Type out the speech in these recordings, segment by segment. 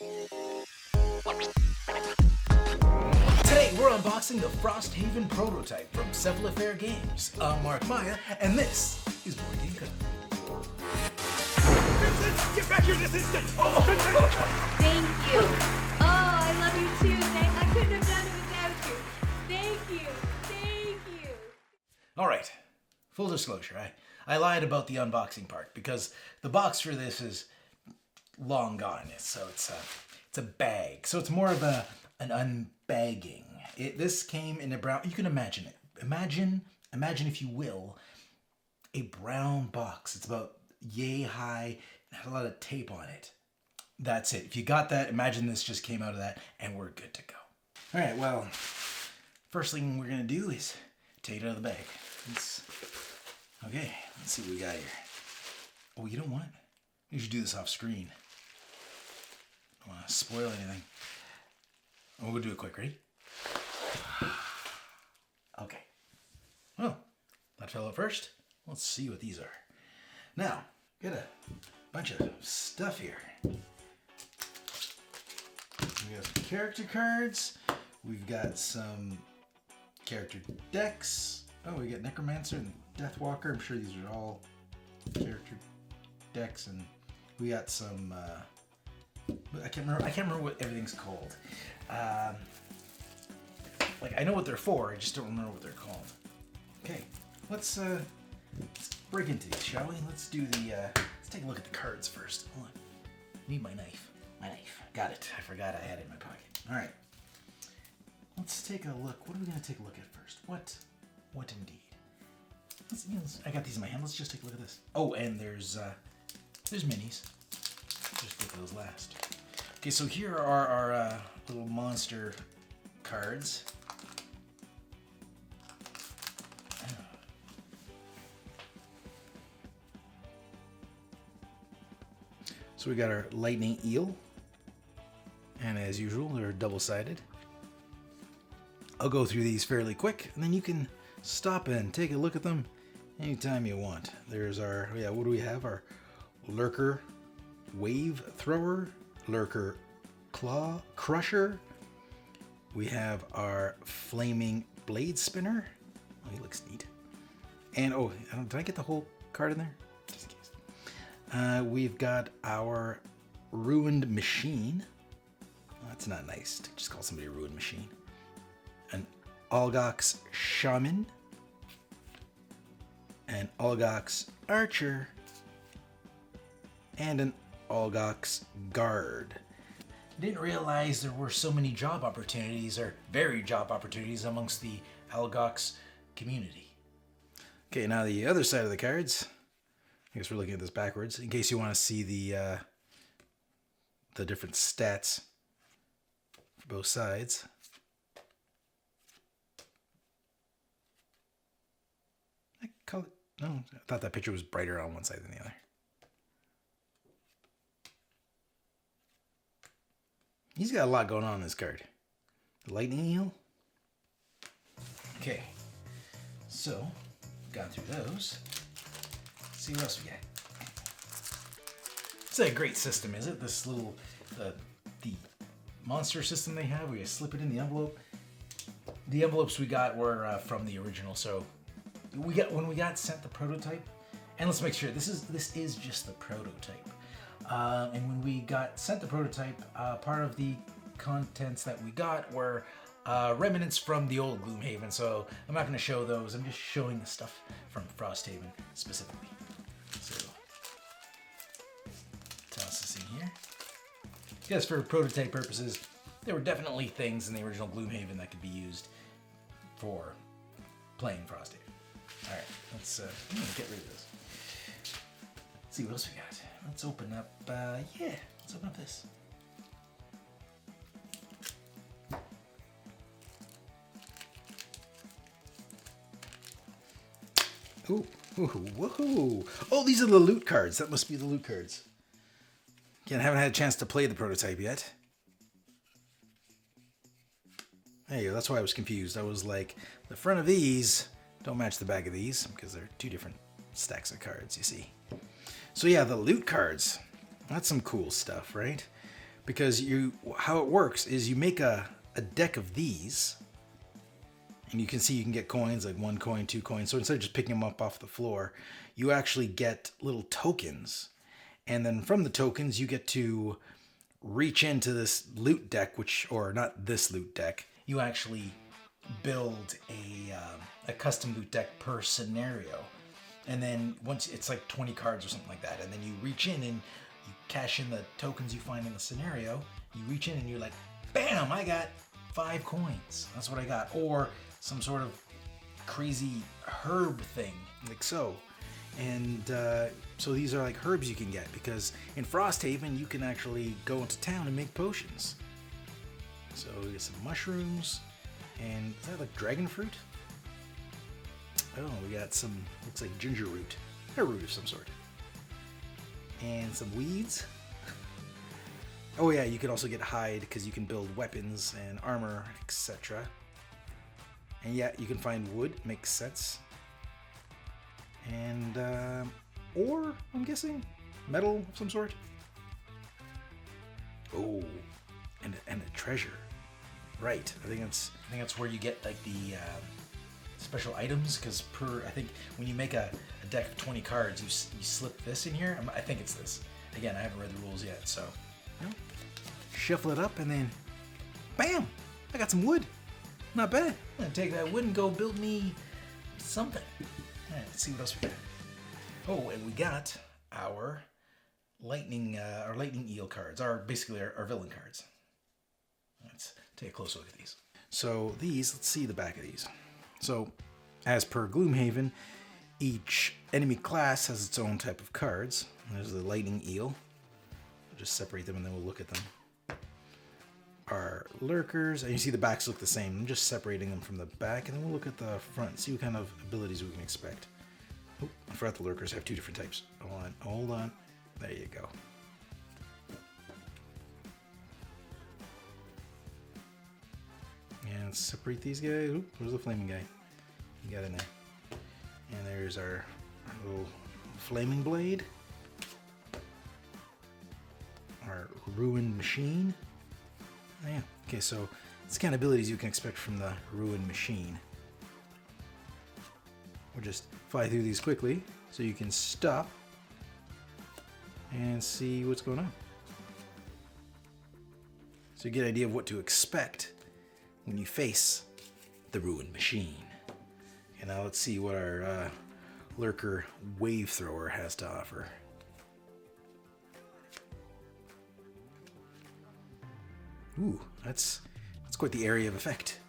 Today we're unboxing the Frosthaven prototype from Cephalorfair Games. I'm Mark Maya, and this is Board Game Cut. Vincent, get back here this instant! Oh, Thank you. Oh, I love you too. I couldn't have done it without you. Thank you. Thank you. All right, full disclosure, I lied about the unboxing part because the box for this is long gone, so it's a bag. So it's more of an unbagging. This came in a brown. You can imagine it. Imagine if you will, a brown box. It's about yay high and had a lot of tape on it. That's it. If you got that, imagine this just came out of that, and we're good to go. All right. Well, first thing we're gonna do is take it out of the bag. Okay. Let's see what we got here. Oh, you know what? We should do this off screen. Don't want to spoil anything. We'll do it quick, ready? Okay. Well, that fell out first. Let's see what these are. Now, got a bunch of stuff here. We got some character cards. We've got some character decks. Oh, we got Necromancer and Deathwalker. I'm sure these are all character decks, and we got some. I can't remember what everything's called. Like I know what they're for, I just don't remember what they're called. Okay, let's break into these, shall we? Let's do the. Let's take a look at the cards first. Hold on. Need my knife. My knife. Got it. I forgot I had it in my pocket. All right. Let's take a look. What are we gonna take a look at first? What indeed? I got these in my hand. Let's just take a look at this. Oh, and there's minis. Just look at those last. Okay, so here are our little monster cards. So we got our lightning eel, and as usual, they're double-sided. I'll go through these fairly quick, and then you can stop and take a look at them anytime you want. There's our, what do we have? Our Lurker Wave Thrower, Lurker Claw Crusher. We have our Flaming Blade Spinner. Oh, he looks neat. And oh, did I get the whole card in there? Just in case. We've got our Ruined Machine. Oh, that's not nice to just call somebody a Ruined Machine. An Algox Shaman. An Algox Archer. And an Algox Guard. I didn't realize there were so many job opportunities, or varied job opportunities, amongst the Algox community. Okay, now the other side of the cards. I guess we're looking at this backwards, in case you want to see the different stats for both sides. I thought that picture was brighter on one side than the other. He's got a lot going on in this card. The lightning eel. Okay, so gone through those. Let's see what else we got. It's a great system, is it? This little the monster system they have, where you slip it in the envelope. The envelopes we got were from the original, so when we got sent the prototype, and let's make sure this is just the prototype. And when we got sent the prototype, part of the contents that we got were remnants from the old Gloomhaven. So I'm not going to show those. I'm just showing the stuff from Frosthaven specifically. So toss this in here. Because for prototype purposes, there were definitely things in the original Gloomhaven that could be used for playing Frosthaven. All right, let's get rid of this. Let's see what else we got. Let's open up, let's open up this. Ooh, woohoo! Oh, these are the Lute Cards. That must be the Lute Cards. Again, I haven't had a chance to play the prototype yet. There you go, that's why I was confused. I was like, the front of these don't match the back of these, because they're two different stacks of cards, you see. So yeah, the Lute Cards. That's some cool stuff, right? because how it works is you make a deck of these, and you can see you can get coins, like 1 coin, 2 coins. So instead of just picking them up off the floor, you actually get little tokens. And then from the tokens, you get to reach into this loot deck, or not this loot deck. You actually build a custom loot deck per scenario. And then once it's like 20 cards or something like that. And then you reach in and you cash in the tokens you find in the scenario. You reach in and you're like, bam, I got 5 coins. That's what I got. Or some sort of crazy herb thing, like so. And so these are like herbs you can get, because in Frosthaven you can actually go into town and make potions. So we get some mushrooms, and is that like dragon fruit? Oh, we got some, looks like ginger root, a root of some sort. And some weeds. Oh yeah, you can also get hide, because you can build weapons and armor, etc. And yeah, you can find wood, makes sense. And ore, I'm guessing, metal of some sort. Oh, and a treasure, right? I think that's where you get like the special items, because I think when you make a deck of 20 cards, you slip this in here. I think it's this. Again, I haven't read the rules yet, so shuffle it up, and then bam, I got some wood. Not bad. I'm gonna take that wood and go build me something. All right, let's see what else we got. Oh, and we got our lightning eel cards, basically our villain cards. Let's take a close look at these. So these, let's see the back of these. So, as per Gloomhaven, each enemy class has its own type of cards. There's the lightning eel. I'll just separate them and then we'll look at them. Our lurkers, and you see the backs look the same. I'm just separating them from the back, and then we'll look at the front, see what kind of abilities we can expect. Oh, I forgot the lurkers have 2 different types. Hold on. There you go. And let's separate these guys. Oop, where's the flaming guy? You got in there. And there's our little flaming blade. Our ruined machine. Oh, yeah. Okay, so it's the kind of abilities you can expect from the ruined machine. We'll just fly through these quickly so you can stop and see what's going on. So you get an idea of what to expect when you face the ruined machine. And now let's see what our lurker wave thrower has to offer. Ooh, that's quite the area of effect.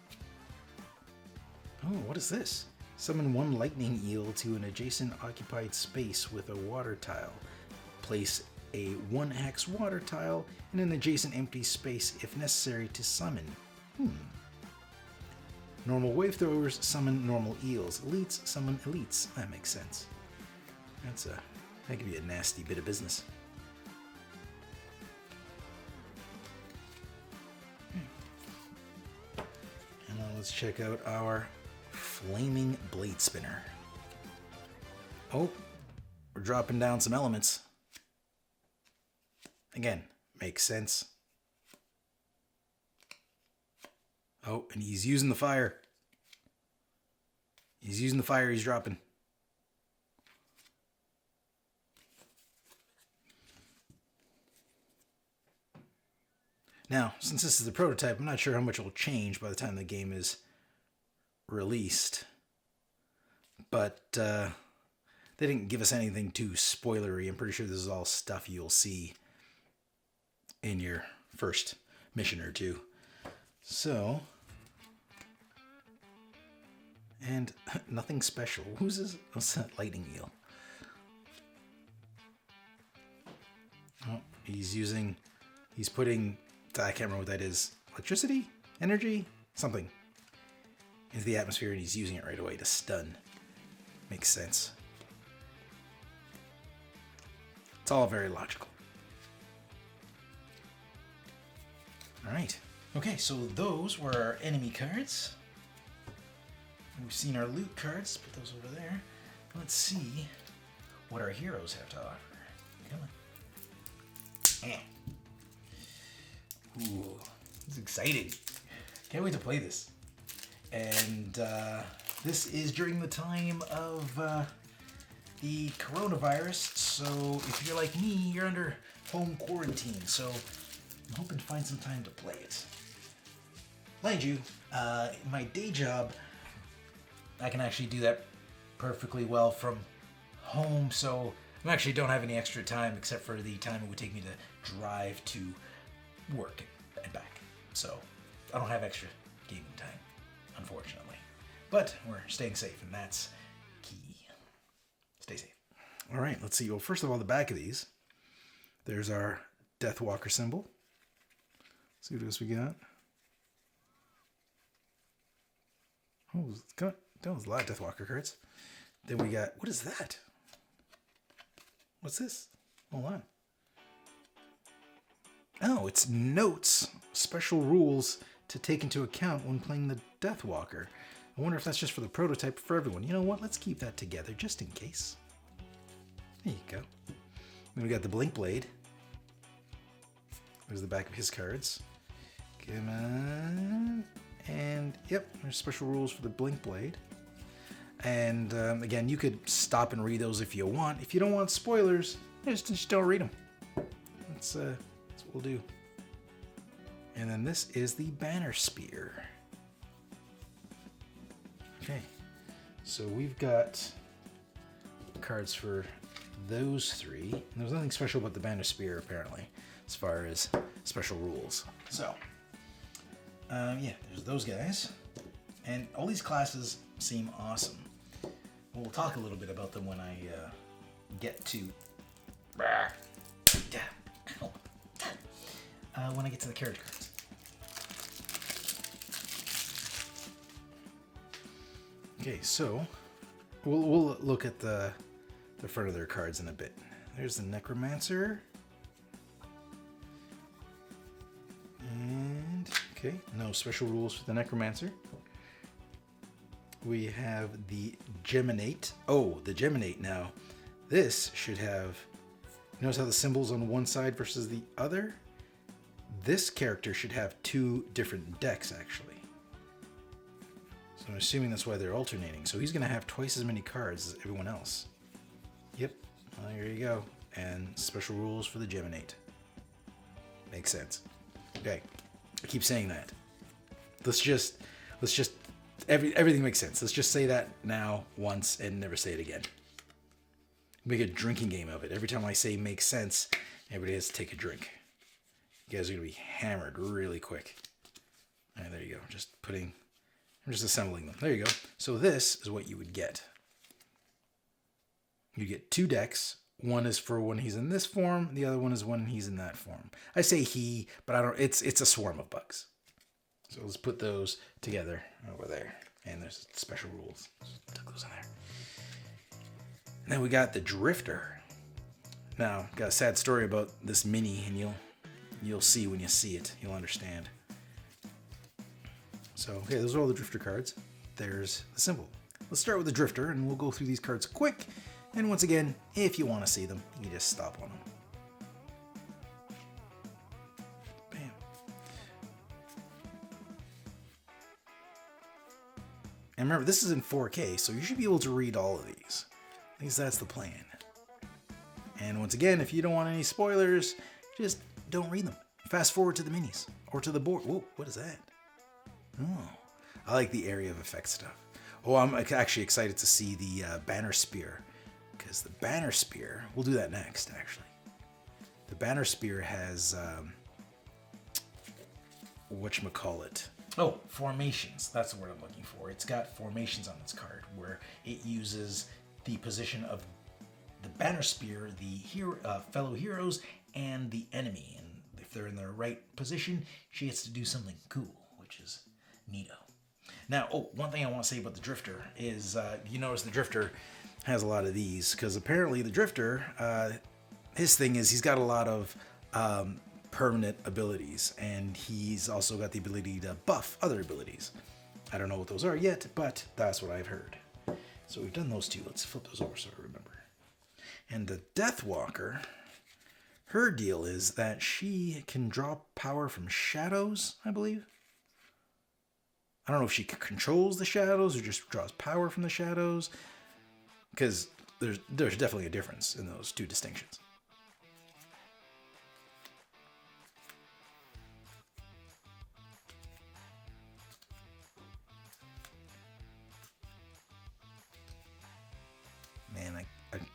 Oh, what is this? Summon 1 lightning eel to an adjacent occupied space with a water tile. Place a 1x water tile in an adjacent empty space if necessary to summon. Normal wave throwers summon normal eels. Elites summon elites. That makes sense. That could be a nasty bit of business. And now let's check out our flaming blade spinner. Oh, we're dropping down some elements. Again, makes sense. Oh, and he's using the fire. He's using the fire he's dropping. Now, since this is the prototype, I'm not sure how much will change by the time the game is released. But they didn't give us anything too spoilery. I'm pretty sure this is all stuff you'll see in your first mission or two. So, and nothing special. Who's this? What's that lightning eel? Oh, he's putting, I can't remember what that is. Electricity? Energy? Something. Into the atmosphere, and he's using it right away to stun. Makes sense. It's all very logical. Alright. Okay, so those were our enemy cards. We've seen our loot cards. Put those over there. Let's see what our heroes have to offer. Come on. Ooh, it's exciting. Can't wait to play this. And this is during the time of the coronavirus, so if you're like me, you're under home quarantine, so I'm hoping to find some time to play it. Mind you, my day job, I can actually do that perfectly well from home, so I actually don't have any extra time except for the time it would take me to drive to work and back. So I don't have extra gaming time, unfortunately. But we're staying safe, and that's key. Stay safe. All right, let's see. Well, first of all, the back of these, there's our Deathwalker symbol. Let's see what else we got. Oh, that was a lot of Deathwalker cards. Then we got, what is that? What's this? Hold on. Oh, it's notes, special rules to take into account when playing the Deathwalker. I wonder if that's just for the prototype for everyone. You know what? Let's keep that together just in case. There you go. Then we got the Blink Blade. There's the back of his cards. Come on. And yep, there's special rules for the Blink Blade. And again, you could stop and read those if you want. If you don't want spoilers, just don't read them. That's what we'll do. And then this is the Banner Spear. Okay, so we've got cards for those three. And there's nothing special about the Banner Spear, apparently, as far as special rules. So, yeah, there's those guys. And all these classes seem awesome. We'll talk a little bit about them when I get to... when I get to the character cards. Okay, so we'll look at the front of their cards in a bit. There's the Necromancer. And, okay, no special rules for the Necromancer. We have the Geminate. Oh, the Geminate now. This should have... Notice how the symbol's on one side versus the other? This character should have two different decks, actually. So I'm assuming that's why they're alternating. So he's going to have twice as many cards as everyone else. Yep. Well, here you go. And special rules for the Geminate. Makes sense. Okay. I keep saying that. Let's just everything makes sense. Let's just say that now, once, and never say it again. Make a drinking game of it. Every time I say makes sense, everybody has to take a drink. You guys are going to be hammered really quick. All right, there you go. I'm just assembling them. There you go. So this is what you would get. You get two decks. One is for when he's in this form. The other one is when he's in that form. I say he, but I don't. It's a swarm of bugs. So let's put those together over there. And there's special rules. Just tuck those in there. And then we got the Drifter. Now, got a sad story about this mini, and you'll see when you see it. You'll understand. So, okay, those are all the Drifter cards. There's the symbol. Let's start with the Drifter, and we'll go through these cards quick. And once again, if you want to see them, you just stop on them. Bam. And remember, this is in 4K, so you should be able to read all of these. At least that's the plan. And once again, if you don't want any spoilers, just don't read them. Fast forward to the minis, or to the board. Whoa, what is that? Oh, I like the area of effect stuff. Oh, I'm actually excited to see the Banner Spear. Because the Banner Spear, we'll do that next, actually. The Banner Spear has, whatchamacallit. Oh, formations. That's the word I'm looking for. It's got formations on its card, where it uses the position of the Banner Spear, the fellow heroes, and the enemy. And if they're in the right position, she gets to do something cool, which is neato. Now, one thing I want to say about the Drifter is, you notice the Drifter has a lot of these, because apparently the Drifter, his thing is he's got a lot of permanent abilities, and he's also got the ability to buff other abilities. I don't know what those are yet, but that's what I've heard. So we've done those two. Let's flip those over so I remember. And the Deathwalker, her deal is that she can draw power from shadows, I believe. I don't know if she controls the shadows or just draws power from the shadows, because there's definitely a difference in those two distinctions. Man,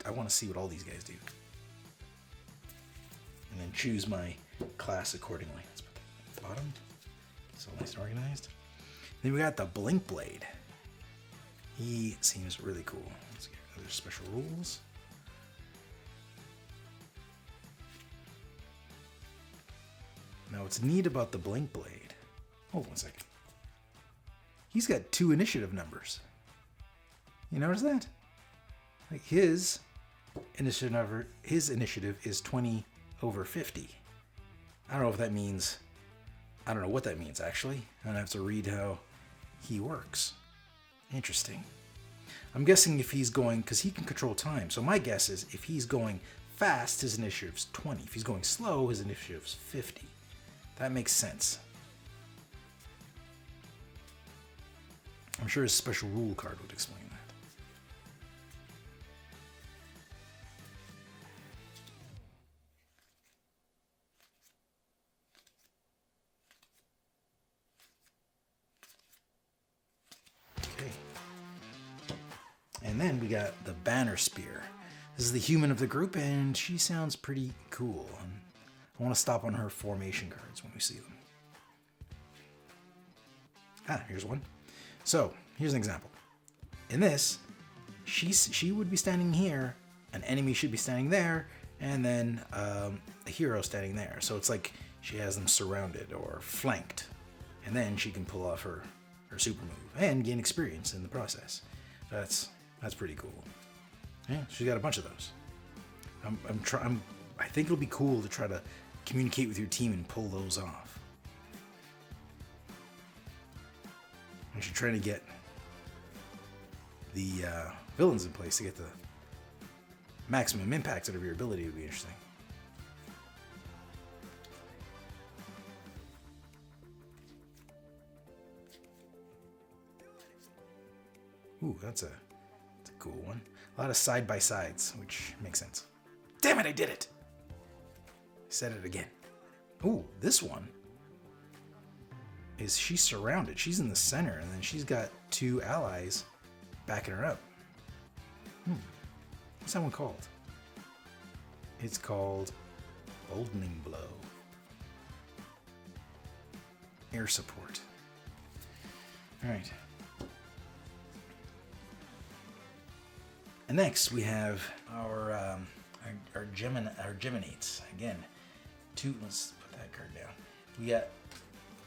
I want to see what all these guys do. And then choose my class accordingly. Let's put that at the bottom. It's all nice and organized. Then we got the Blink Blade. He seems really cool. Let's get other special rules. Now what's neat about the Blink Blade... Hold on a second. He's got 2 initiative numbers. You notice that? Like his initiative is 20 over 50. I don't know if that means... I don't know what that means, actually. I'm going to have to read how he works. Interesting. I'm guessing if he's going... Because he can control time. So my guess is if he's going fast, his initiative's 20. If he's going slow, his initiative's 50. That makes sense. I'm sure his special rule card would explain that. And then we got the Banner Spear. This is the human of the group, and she sounds pretty cool. And I want to stop on her formation cards when we see them. Here's one. So, here's an example. In this, she would be standing here, an enemy should be standing there, and then a hero standing there. So it's like she has them surrounded or flanked. And then she can pull off her super move and gain experience in the process. That's pretty cool. Yeah, she's got a bunch of those. I think it'll be cool to try to communicate with your team and pull those off. I should try to get the villains in place to get the maximum impact out of your ability. Would be interesting. Ooh, that's a cool one. A lot of side-by-sides, which makes sense. Damn it, I did it! I said it again. Ooh, this one is she's surrounded. She's in the center, and then she's got 2 allies backing her up. What's that one called? It's called Boldening Blow. Air support. Alright. And next we have our Geminates. Again, 2. Let's put that card down. We got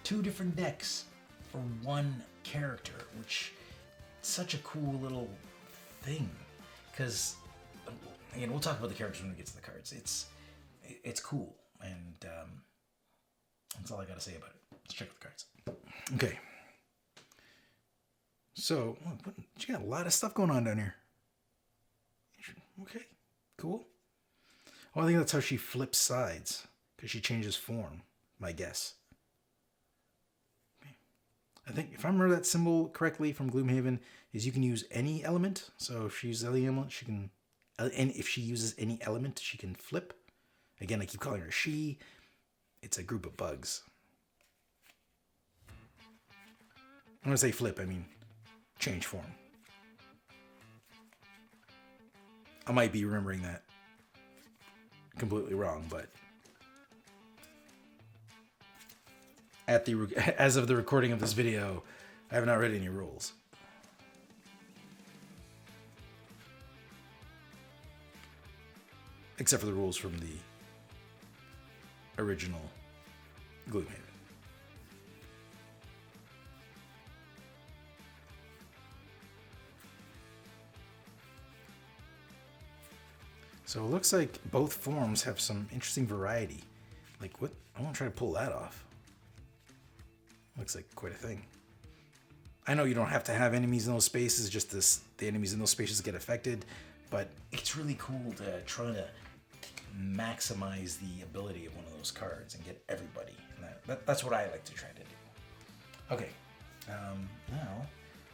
2 different decks for 1 character, which is such a cool little thing. Because again, we'll talk about the characters when we get to the cards. It's cool, and that's all I got to say about it. Let's check out the cards. Okay. So you got a lot of stuff going on down here. Okay, cool. Well, I think that's how she flips sides, because she changes form, my guess. Okay. I think, if I remember that symbol correctly from Gloomhaven, is you can use any element. So if she uses any element, she can... And if she uses any element, she can flip. Again, I keep calling her she. It's a group of bugs. When I say flip, I mean change form. I might be remembering that completely wrong, but as of the recording of this video, I have not read any rules. Except for the rules from the original Gloomhaven. So it looks like both forms have some interesting variety. Like what? I want to try to pull that off. Looks like quite a thing. I know you don't have to have enemies in those spaces, just the enemies in those spaces get affected, but it's really cool to try to maximize the ability of one of those cards and get everybody. And that's what I like to try to do. Okay, now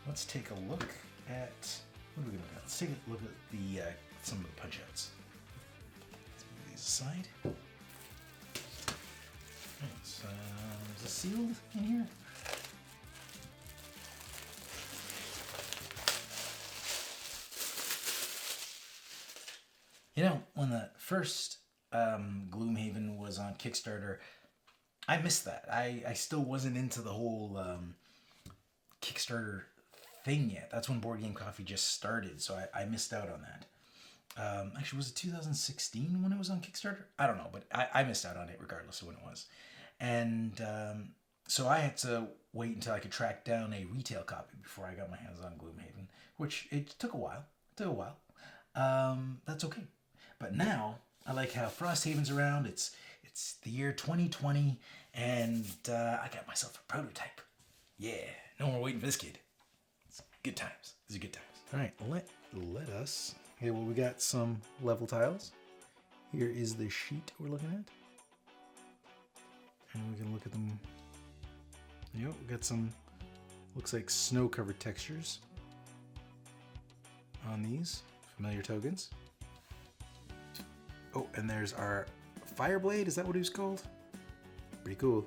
let's take a look at, what are we going to look at? Let's take a look at the some of the punch outs. Let's move these aside. Right, so, is it sealed in here? You know, when the first Gloomhaven was on Kickstarter, I missed that. I still wasn't into the whole Kickstarter thing yet. That's when Board Game Coffee just started, so I missed out on that. Actually, was it 2016 when it was on Kickstarter? I don't know, but I missed out on it regardless of when it was. And so I had to wait until I could track down a retail copy before I got my hands on Gloomhaven, which it took a while. That's okay. But now, I like how Frosthaven's around. It's the year 2020, and I got myself a prototype. Yeah, no more waiting for this kid. It's good times. These are good times. All right, let us. Okay, well, we got some level tiles. Here is the sheet we're looking at. And we can look at them. Yep, we got some, looks like snow-covered textures on these familiar tokens. Oh, and there's our Fireblade. Is that what he was called? Pretty cool.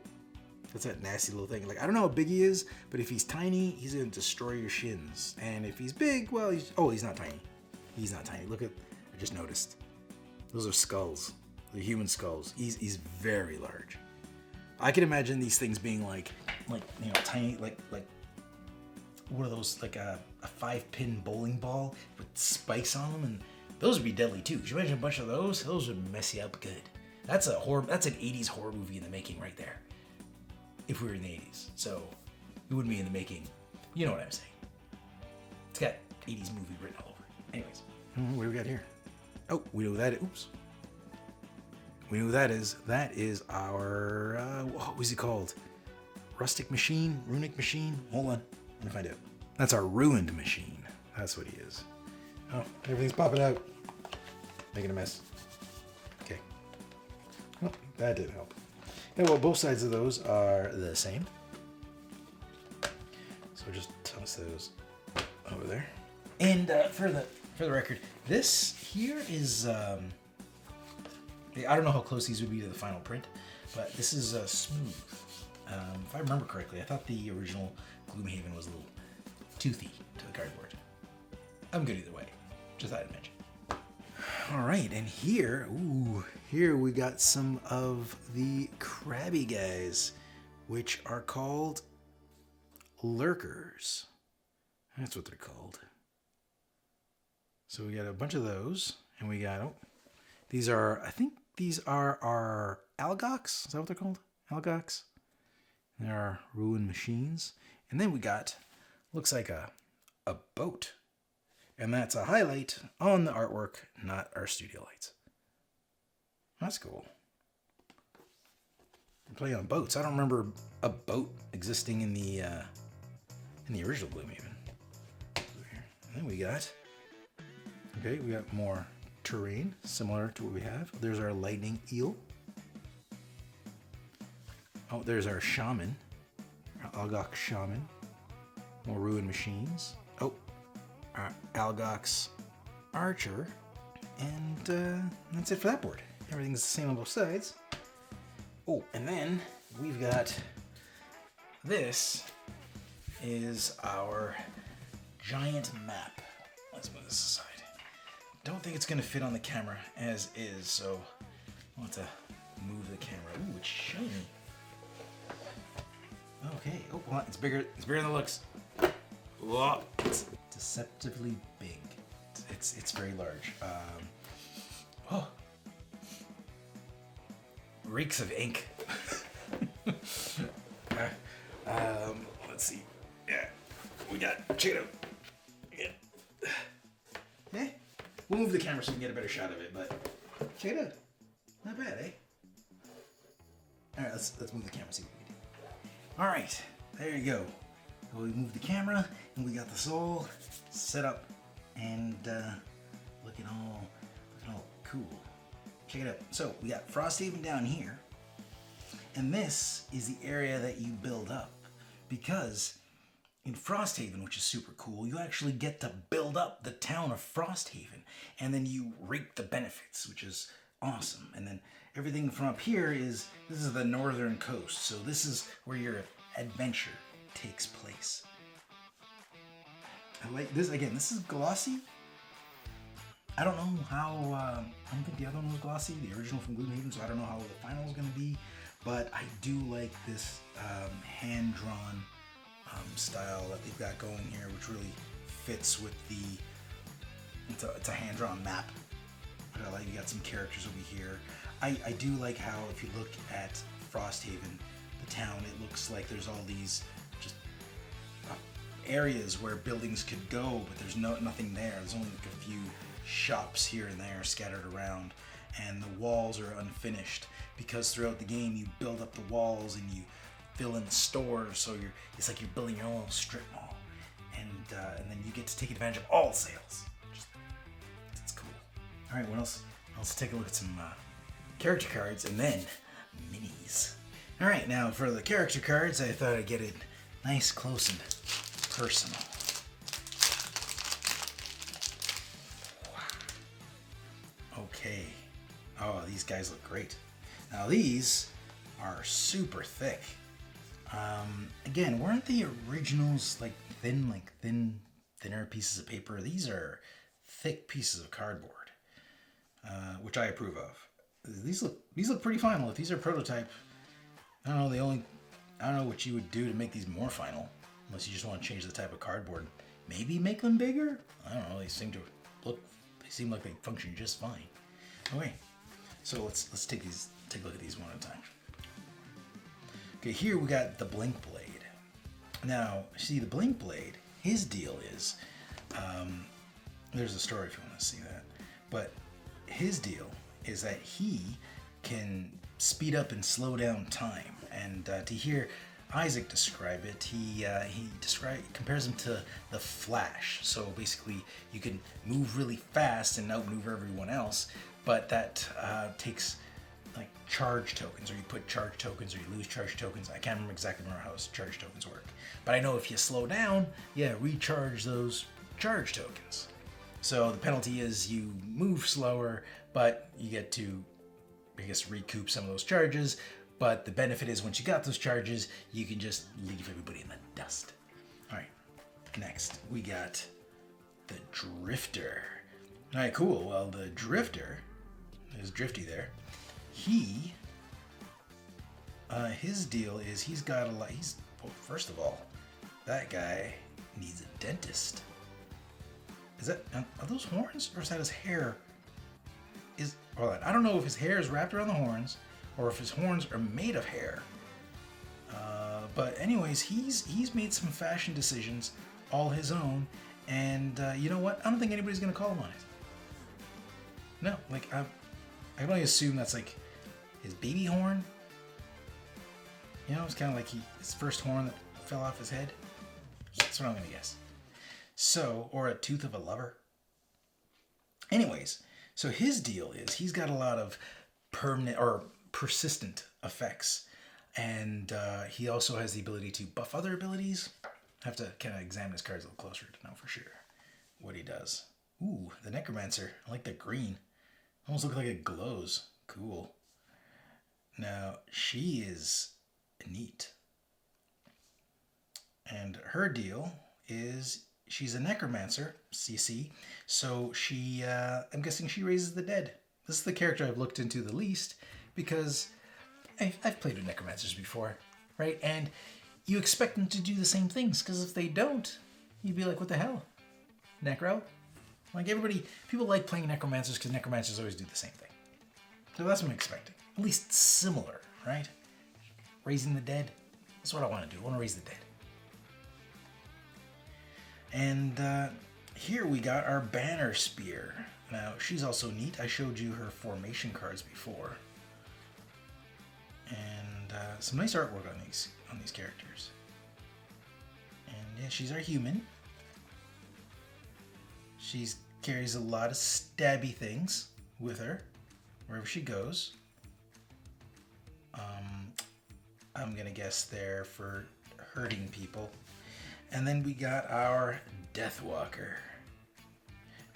That's that nasty little thing. Like, I don't know how big he is, but if he's tiny, he's gonna destroy your shins. And if he's big, well, he's not tiny. He's not tiny. Look at, I just noticed. Those are skulls. They're human skulls. He's very large. I can imagine these things being like you know, tiny, like what are those, like a 5-pin bowling ball with spikes on them, and those would be deadly too. Could you imagine a bunch of those? Those would mess you up good. That's an 80s horror movie in the making right there. If we were in the 80s. So it wouldn't be in the making. You know what I'm saying. It's got 80s movie written all over it. Anyways, what do we got here? Oh, we know that. Oops. We know who that is. That is our, what was he called? Rustic Machine? Runic Machine? Hold on. Let me find out. That's our Ruined Machine. That's what he is. Oh, everything's popping out. Making a mess. Okay. Oh, that did help. Yeah, well, both sides of those are the same. So just toss those over there. And for the record, this here is, I don't know how close these would be to the final print, but this is smooth. If I remember correctly, I thought the original Gloomhaven was a little toothy to the cardboard. I'm good either way. Just thought I'd mention. All right, and here we got some of the crabby guys, which are called Lurkers. That's what they're called. So we got a bunch of those, and we got, I think these are our Algox. Is that what they're called? Algox. They're our ruined machines. And then we got, looks like a boat. And that's a highlight on the artwork, not our studio lights. That's cool. We play on boats. I don't remember a boat existing in the original Gloomhaven. And then we got more terrain similar to what we have. There's our lightning eel. Oh, there's our shaman, our Algox shaman. More ruined machines. Oh, our Algox archer. And that's it for that board. Everything's the same on both sides. Oh, and then we've got, this is our giant map. Let's move this aside. Don't think it's gonna fit on the camera as is, so I'll have to move the camera. Ooh, it's shiny. Okay, oh, well, it's bigger than it looks. Whoa. It's deceptively big. It's very large. Oh. Reeks of ink. Let's see. Yeah, we got Cheeto. Yeah. We'll move the camera so we can get a better shot of it, but Cheeto, not bad, eh? All right, let's move the camera and see what we can do. All right, there you go. So we moved the camera and we got this all set up and looking all cool. check it out. So we got Frosthaven down here, and this is the area that you build up, because in Frosthaven, which is super cool, you actually get to build up the town of Frosthaven, and then you reap the benefits, which is awesome. And then everything from up here this is the northern coast, so this is where your adventure takes place. I like this. Again, this is glossy. I don't know how, I don't think the other one was glossy, the original from Gloomhaven, so I don't know how the final is going to be, but I do like this hand-drawn style that they've got going here, which really fits with it's a hand-drawn map. But I like, you got some characters over here. I do like how, if you look at Frosthaven, the town, it looks like there's all these just areas where buildings could go, but there's nothing there. There's only like a few shops here and there scattered around, and the walls are unfinished because throughout the game you build up the walls and you fill in the stores, so it's like you're building your own strip mall, and then you get to take advantage of all sales. It's cool. All right, what else? Let's take a look at some character cards and then minis. All right, now for the character cards, I thought I'd get it nice, close, and personal. Okay. Oh, these guys look great. Now these are super thick. Again, weren't the originals like thinner pieces of paper? These are thick pieces of cardboard, which I approve of. These look pretty final. If these are prototype, I don't know what you would do to make these more final, unless you just want to change the type of cardboard. Maybe make them bigger? I don't know. They seem like they function just fine. Okay, so let's take a look at these one at a time. Okay, here we got the Blink Blade. Now, see, the Blink Blade, his deal is, there's a story if you want to see that, but his deal is that he can speed up and slow down time. And to hear Isaac describe it, he compares him to the Flash. So basically, you can move really fast and outmaneuver everyone else, but that takes like charge tokens, or you put charge tokens, or you lose charge tokens. I can't remember exactly how charge tokens work, but I know if you slow down, recharge those charge tokens. So the penalty is you move slower, but you get to, I guess, recoup some of those charges. But the benefit is once you got those charges, you can just leave everybody in the dust. All right, next we got the Drifter. All right, cool. Well, the Drifter, there's Drifty there. His deal is he's got a lot. First of all, that guy needs a dentist. Are those horns, or is that his hair? I don't know if his hair is wrapped around the horns, or if his horns are made of hair. But anyways, he's made some fashion decisions all his own, and you know what? I don't think anybody's gonna call him on it. No, like I can only assume that's like his baby horn. You know, it's kind of like his first horn that fell off his head. That's what I'm gonna guess. So, or a tooth of a lover. Anyways, so his deal is he's got a lot of permanent or persistent effects, and he also has the ability to buff other abilities. I have to kind of examine his cards a little closer to know for sure what he does. Ooh, the Necromancer. I like the green. Almost looks like it glows. Cool. Now, she is neat. And her deal is she's a Necromancer, CC, so she, I'm guessing she raises the dead. This is the character I've looked into the least, because I've played with Necromancers before, right? And you expect them to do the same things, because if they don't, you'd be like, what the hell? Necro? Like people like playing Necromancers because Necromancers always do the same thing. So that's what I'm expecting. At least similar, right? Raising the dead. That's what I want to do. I want to raise the dead. And here we got our Banner Spear. Now, she's also neat. I showed you her formation cards before. And some nice artwork on these characters. And yeah, she's our human. She carries a lot of stabby things with her, wherever she goes. I'm gonna guess there for hurting people. And then we got our Deathwalker.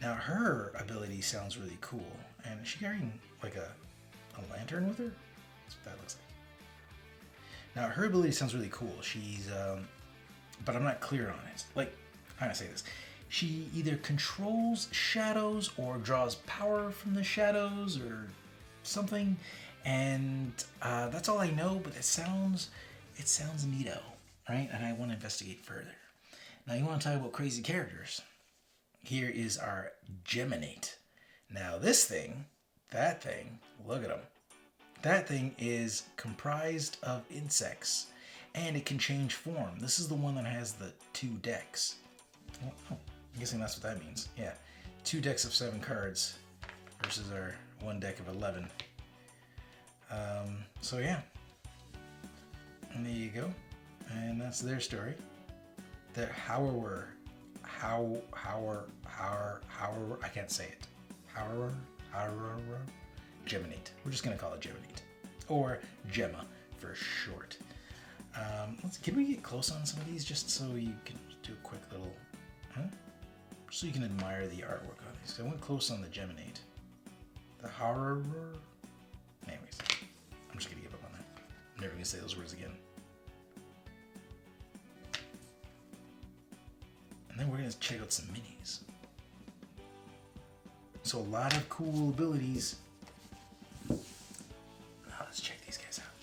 Now her ability sounds really cool. And is she carrying like a lantern with her? That's what that looks like. Now her ability sounds really cool. She's, but I'm not clear on it. Like, how do I say this? She either controls shadows or draws power from the shadows or something. And that's all I know, but it sounds neato, right? And I want to investigate further. Now you want to talk about crazy characters. Here is our Geminate. Now this thing, that thing, look at him. That thing is comprised of insects and it can change form. This is the one that has the 2 decks. Oh, I'm guessing that's what that means. Yeah, 2 decks of 7 cards versus our 1 deck of 11. So yeah, and there you go, and that's their story. The Hower, I can't say it. Hower, Geminate. We're just gonna call it Geminate, or Gemma for short. Can we get close on some of these just so you can do a quick little, so you can admire the artwork on these. I went close on the Geminate. The Horror. Anyways, I'm just gonna give up on that. I'm never gonna say those words again. And then we're gonna check out some minis. So a lot of cool abilities. Now let's check these guys out.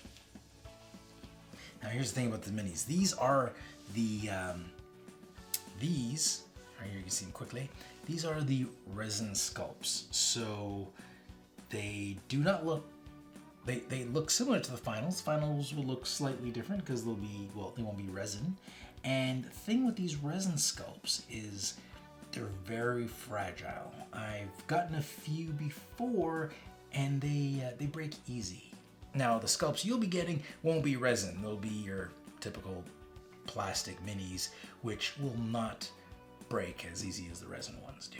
Now here's the thing about the minis. These are the right here you can see them quickly. These are the resin sculpts. So they do not look. They look similar to the finals. Finals will look slightly different because they'll be, well, they won't be resin. And the thing with these resin sculpts is they're very fragile. I've gotten a few before and they break easy. Now the sculpts you'll be getting won't be resin. They'll be your typical plastic minis, which will not break as easy as the resin ones do.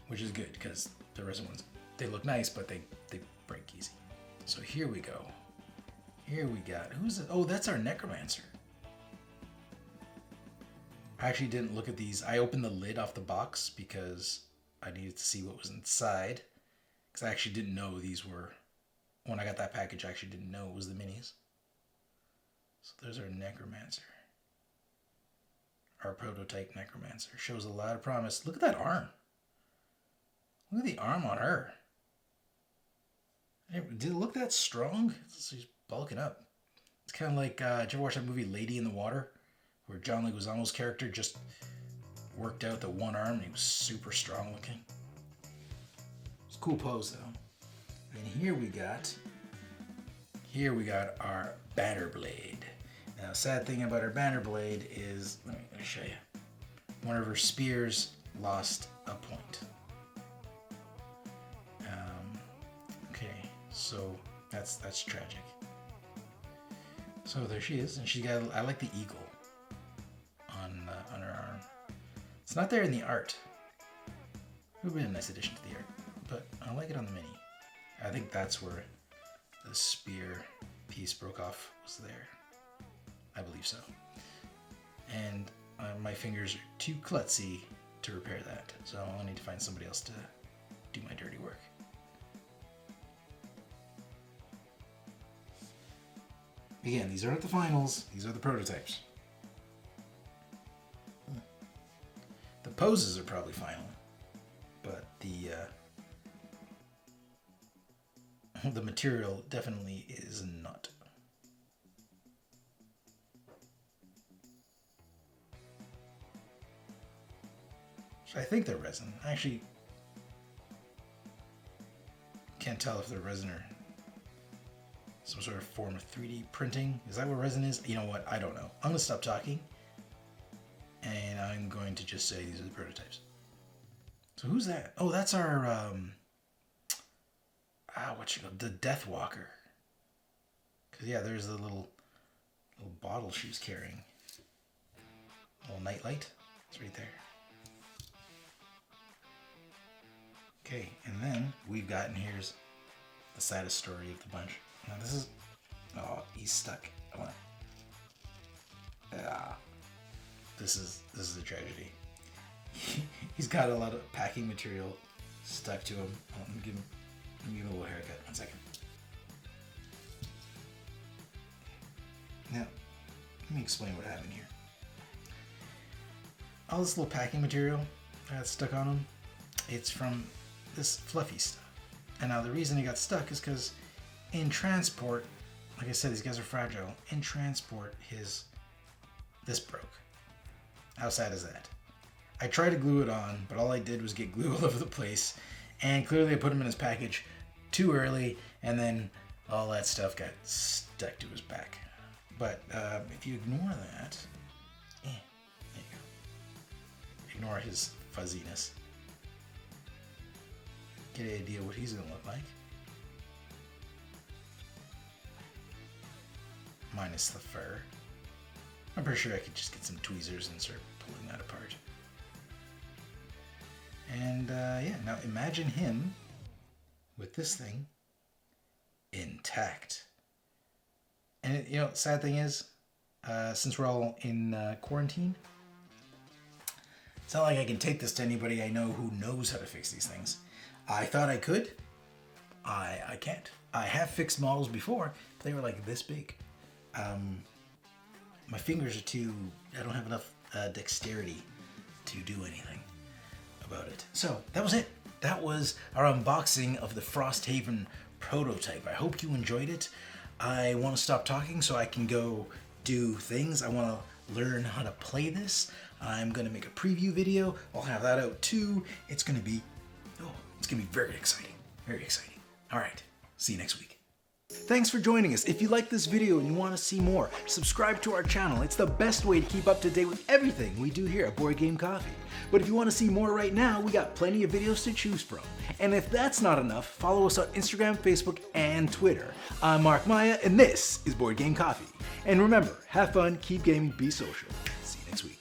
Which is good because the resin ones, they look nice, but they break easy. So here we go. Here we got, who's it? Oh, that's our Necromancer. I actually didn't look at these. I opened the lid off the box because I needed to see what was inside. Because I actually didn't know these were, when I got that package, I actually didn't know it was the minis. So there's our Necromancer. Our prototype Necromancer. Shows a lot of promise. Look at that arm. Look at the arm on her. Did it look that strong? She's bulking up. It's kind of like, did you ever watch that movie Lady in the Water? Where John Leguizamo's character just worked out the one arm and he was super strong looking. It's a cool pose though. And here we got our Banner Blade. Now, sad thing about our Banner Blade is, let me show you. One of her spears lost a point. Okay, so that's tragic. So there she is, and she got, I like the eagle on her arm. It's not there in the art. It would have been a nice addition to the art, but I like it on the mini. I think that's where the spear piece broke off, was there. I believe so. And my fingers are too klutzy to repair that, so I'll need to find somebody else to do my dirty work. Again, these aren't the finals, these are the prototypes. The poses are probably final, but the material definitely is not. So I think they're resin. I actually can't tell if they're resin or some sort of form of 3D printing. Is that what resin is? You know what? I don't know. I'm going to stop talking. And I'm going to just say these are the prototypes. So who's that? Oh, that's our, the Deathwalker. Because, yeah, there's the little bottle she was carrying. A little nightlight. It's right there. Okay, and then we've gotten, here's the saddest story of the bunch. Now this is, oh, he's stuck. This is a tragedy. He's got a lot of packing material stuck to him. Let me give him a little haircut. 1 second. Now, let me explain what happened here. All this little packing material that's stuck on him, it's from this fluffy stuff. And now the reason he got stuck is because in transport, like I said, these guys are fragile. In transport, this broke. How sad is that? I tried to glue it on, but all I did was get glue all over the place. And clearly I put him in his package too early, and then all that stuff got stuck to his back. But if you ignore that, there you go. Ignore his fuzziness. Get an idea what he's gonna look like. Minus the fur. I'm pretty sure I could just get some tweezers and start pulling that apart. And yeah, now imagine him with this thing intact. And you know, sad thing is, since we're all in quarantine, it's not like I can take this to anybody I know who knows how to fix these things. I thought I could. I can't. I have fixed models before, but they were like this big. My fingers are too, I don't have enough dexterity to do anything about it. So that was it. That was our unboxing of the Frosthaven prototype. I hope you enjoyed it. I want to stop talking so I can go do things. I want to learn how to play this. I'm going to make a preview video. I'll have that out too. It's going to be very exciting. Very exciting. All right. See you next week. Thanks for joining us. If you like this video and you want to see more, subscribe to our channel. It's the best way to keep up to date with everything we do here at Board Game Coffee. But if you want to see more right now, we got plenty of videos to choose from. And if that's not enough, follow us on Instagram, Facebook, and Twitter. I'm Mark Maya, and this is Board Game Coffee. And remember, have fun, keep gaming, be social. See you next week.